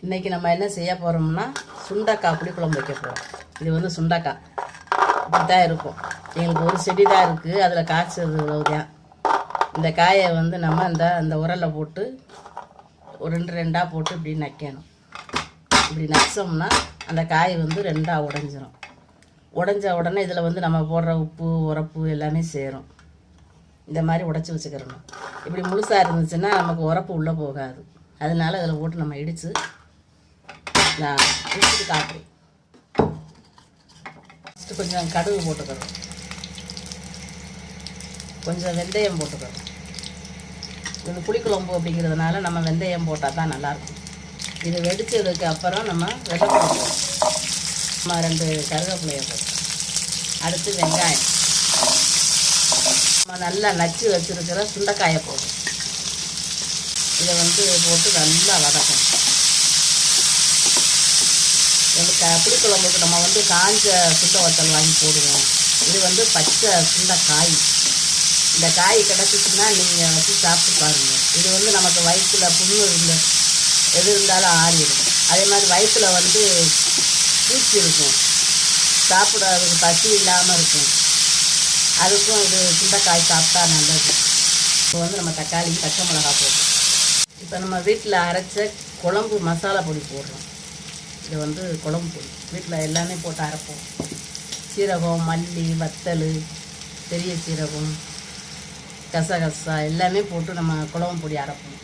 இன்றைக்கி நம்ம என்ன செய்ய போகிறோம்னா சுண்டக்காய் புளிக்குழம்பு வைக்க போகிறோம். இது வந்து சுண்டக்காய் இப்படி தான் இருக்கும். எங்களுக்கு ஒரு செடி தான் இருக்குது, அதில் காய்ச்சது இவ்வளவுதான். இந்த காயை வந்து நம்ம அந்த உரலில் போட்டு ஒரு ரெண்டாக போட்டு இப்படி நக்கணும். இப்படி நச்சோம்னா அந்த காய் வந்து ரெண்டாக உடஞ்சிரும். உடஞ்ச உடனே இதில் வந்து நம்ம போடுற உப்பு உரப்பு எல்லாமே சேரும். இந்த மாதிரி உடச்சி வச்சுக்கிறணும். இப்படி முழுசாக இருந்துச்சுன்னா நமக்கு உரப்பு உள்ளே போகாது. அதனால இதில் போட்டு நம்ம இடித்து நான் இடிச்சுட்டு காட்டுறேன். ஃபஸ்ட்டு கொஞ்சம் கடுகு போட்டுக்கிறோம், கொஞ்சம் வெந்தயம் போட்டுக்கிறோம். இது புளிக்குழம்பு அப்படிங்கிறதுனால நம்ம வெந்தயம் போட்டால் தான் நல்லாயிருக்கும். இது வெடித்ததுக்கு அப்புறம் நம்ம வெள்ளை போடுவோம். நம்ம 2 கருவேப்பிலையை போடுவோம். அடுத்து வெங்காயம், நம்ம நல்லா நச்சு வச்சுருக்கிற சுண்டைக்காயை போடுவோம். இதை வந்து போட்டு நல்லா வதக்கணும். புளிக்குழம்புக்கு நம்ம வந்து காஞ்ச சுண்டை வத்தல் வாங்கி போடுவோம். இது வந்து பச்சை சுண்டைக்காய். இந்த காய் கிடச்சிச்சின்னா நீங்கள் வச்சு சாப்பிட்டு பாருங்கள். இது வந்து நமக்கு வயிற்றில் புண்ணு எது இருந்தாலும் ஆறிடும். அதே மாதிரி வயிற்றில் வந்து பூச்சி இருக்கும், சாப்பிடாததுக்கு பசி இல்லாமல் இருக்கும். அதுக்கும் இது சுண்டைக்காய் சாப்பிட்டா நல்லது. இப்போ வந்து நம்ம தக்காளி பச்சை மிளகா போடுறோம். இப்போ நம்ம வீட்டில் அரைச்ச குழம்பு மசாலா பொடி போடுறோம். இது வந்து குழம்பு பொடி வீட்டில் எல்லாமே போட்டு அரைப்போம். சீரகம், மல்லி, வத்தல், பெரிய சீரகம், கசகசா எல்லாமே போட்டு நம்ம குழம்பு பொடி அரைப்போம்.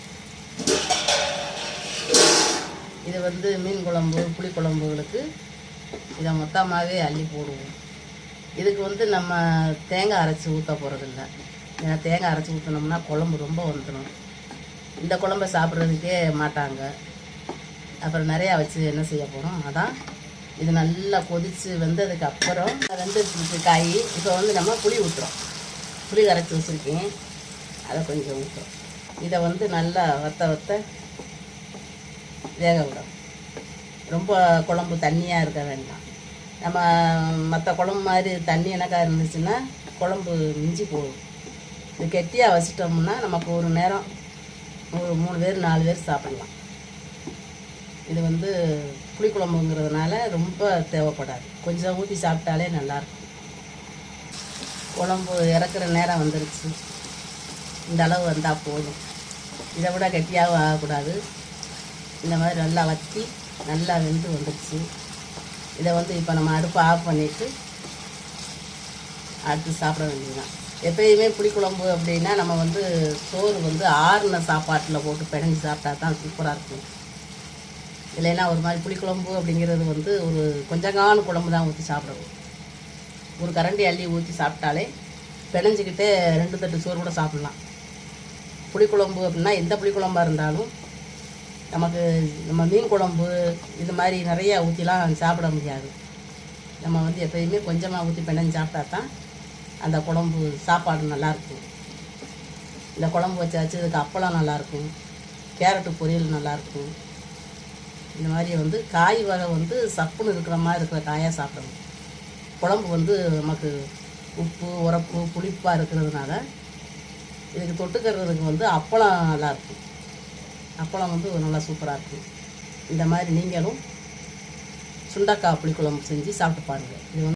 இது வந்து மீன் குழம்பு புளிக்குழம்புகளுக்கு இதை மொத்தமாகவே அள்ளி போடுவோம். இதுக்கு வந்து நம்ம தேங்காய் அரைச்சி ஊற்ற போகிறதில்ல. ஏன்னா தேங்காய் அரைச்சி ஊற்றினோம்னா குழம்பு ரொம்ப வந்துடும். இந்த குழம்பை சாப்பிட்றதுக்கே மாட்டாங்க. அப்புறம் நிறையா வச்சு என்ன செய்ய போகிறோம், அதான் இது நல்லா கொதித்து வெந்ததுக்கு அப்புறம் வெந்துட்டு காய். இப்போ வந்து நம்ம புளி ஊற்றுறோம். புளி கரைச்சி வச்சுருக்கேன், அதை கொஞ்சம் ஊற்றுறோம். இதை வந்து நல்லா வத்த வேக விடும். ரொம்ப குழம்பு தண்ணியாக இருக்க வேண்டாம். நம்ம மற்ற குழம்பு மாதிரி தண்ணி எனக்கா இருந்துச்சுன்னா குழம்பு மிஞ்சி போகும். இது கெட்டியாக வச்சிட்டோம்னா நமக்கு ஒரு நேரம் ஒரு 3 பேர் 4 பேர் சாப்பிடலாம். இது வந்து புளிக்குழம்புங்கிறதுனால ரொம்ப தேவைப்படாது. கொஞ்சம் ஊற்றி சாப்பிட்டாலே நல்லாயிருக்கும். குழம்பு இறக்குற நேரம் வந்துருச்சு. இந்த அளவு வந்தால் போதும். இதை விட கெட்டியாகவும் ஆகக்கூடாது. இந்த மாதிரி நல்லா வற்றி நல்லா வெந்து வந்துடுச்சு. இதை வந்து இப்போ நம்ம அடுப்பை ஆஃப் பண்ணிவிட்டு அடுத்து சாப்பிட வேண்டியதுதான். எப்பயுமே புளிக்குழம்பு அப்படின்னா நம்ம வந்து சோறு வந்து ஆறுன சாப்பாட்டில் போட்டு பிணைஞ்சி சாப்பிட்டா தான் சூப்பராக இருக்கும். இல்லைன்னா ஒரு மாதிரி புளிக்குழம்பு அப்படிங்கிறது வந்து ஒரு கொஞ்சங்கான குழம்பு தான் ஊற்றி சாப்பிடணும். ஒரு கரண்டி அள்ளி ஊற்றி சாப்பிட்டாலே பிணைஞ்சிக்கிட்டே 2 தட்டு சோறு கூட சாப்பிட்லாம். புளிக்குழம்பு அப்படின்னா எந்த புளிக்குழம்பாக இருந்தாலும் நமக்கு நம்ம மீன் குழம்பு இது மாதிரி நிறையா ஊற்றிலாம் சாப்பிட முடியாது. நம்ம வந்து எப்பயுமே கொஞ்சமாக ஊற்றி பிணைஞ்சி சாப்பிட்டா தான் அந்த குழம்பு சாப்பாடு நல்லாயிருக்கும். இந்த குழம்பு வச்சாச்சு, இதுக்கு அப்பளம் நல்லாயிருக்கும், கேரட்டு பொரியல் நல்லாயிருக்கும். இந்த மாதிரி வந்து காய் வகை வந்து சப்புன்னு இருக்கிற மாதிரி இருக்கிற காயாக சாப்பிடணும். குழம்பு வந்து நமக்கு உப்பு உரப்பு புளிப்பாக இருக்கிறதுனால இதுக்கு தொட்டுக்கிறதுக்கு வந்து அப்பளம் நல்லாயிருக்கும். அப்பளம் வந்து நல்லா சூப்பராக இருக்கும். இந்த மாதிரி நீங்களும் சுண்டக்காய் புளிக்குழம்பு செஞ்சு சாப்பிட்டு பாருங்கள். இது வந்து